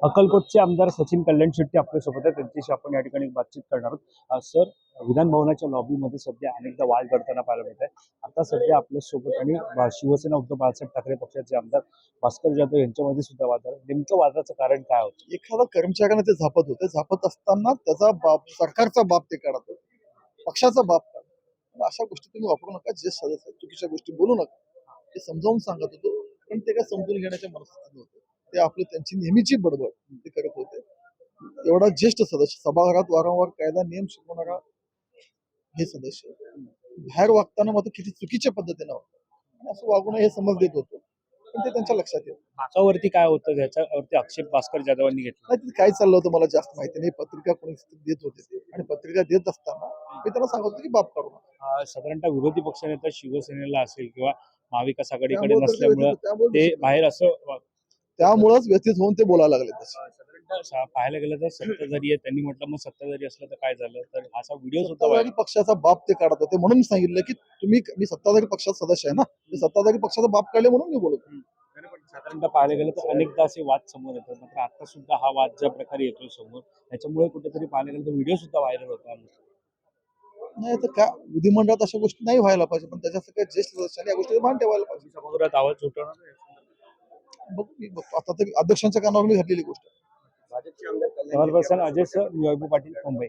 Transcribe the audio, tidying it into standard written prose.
अक्कलकोटचे आमदार सचिन कल्याण शेट्टी आपल्यासोबत आहेत. त्यांच्याशी आपण या ठिकाणी बातचीत करणार आहोत. सर, विधान भवनाच्या लॉबीमध्ये सध्या अनेकदा वाद घडताना पाहायला मिळत आहे. आता सध्या आपल्यासोबत आणि शिवसेना उद्धव बाळासाहेब ठाकरे पक्षाचे आमदार भास्कर जाधव यांच्यामध्ये सुद्धा वाद आहे. नेमकं वादाचं कारण काय होतं? एखादा कर्मचाऱ्याने ते झापत होते, झापत असताना त्याचा बाप, सरकारचा बाप ते काढत होते, पक्षाचा बाप काढत. अशा गोष्टी तुम्ही वापरू नका. जे सदस्य चुकीच्या गोष्टी बोलू नका, ते समजावून सांगत होतो, पण ते काय समजून घेण्याच्या मनस्थितीत नव्हते. ते आपली त्यांची नेहमीची बडबड ते करत होते. एवढा ज्येष्ठ सदस्य, सभागृहात वारंवार कायदा नियम शिकवणारा हे सदस्य बाहेर वागताना मात्र किती चुकीच्या पद्धतीने वागतात आणि असं वागू नये हे समज देत होतो, पण ते त्यांच्या लक्षात येत भागावरती काय होतं त्याच्यावरती आक्षेप भास्कर जाधवांनी घेतला. नाही. काय चाललं होतं मला जास्त माहिती नाही. पत्रिका कोणी देत होते ते, आणि पत्रिका देत असताना मी त्यांना सांगत होतो की बाप काढू नका. साधारणतः विरोधी पक्षनेता शिवसेनेला असेल किंवा महाविकास आघाडीकडे त्यामुळे तर ते नसल्यामुळं ते बाहेर असं त्यामुळेच व्यथित होऊन ते बोलायला लागले तसे. साधारणतः पाहायला गेलं तर सत्ताधारी आहे. त्यांनी म्हटलं मग सत्ताधारी असलं तर काय झालं, तर असा व्हिडिओ सुद्धा सत्ताधारी पक्षाचा बाप ते काढत होते, म्हणून मी सांगितलं की मी सत्ताधारी पक्षाचा सदस्य आहे ना, मी सत्ताधारी पक्षाचा बाप काढले म्हणून मी बोलतो. साधारणतः पाहायला गेलं तर अनेकदा असे वाद समोर येतात. मात्र आता सुद्धा हा वाद ज्या प्रकारे येतोय समोर, त्याच्यामुळे कुठेतरी पाहायला गेलं तर व्हिडिओ सुद्धा व्हायरल होता. नाही तर काय, विधिमंडळात अशा गोष्टी नाही व्हायला पाहिजे, पण त्याच्यासाठी ज्येष्ठ सदस्यांनी या गोष्टी भान ठेवायला पाहिजे. सभागृहात आवाज उठवणार नाही. बघू आता तरी अध्यक्षांच्या कानावर मी घातलेली गोष्ट आहे. कमलप्रसन अजय सर, मी वैभव पाटील, मुंबई.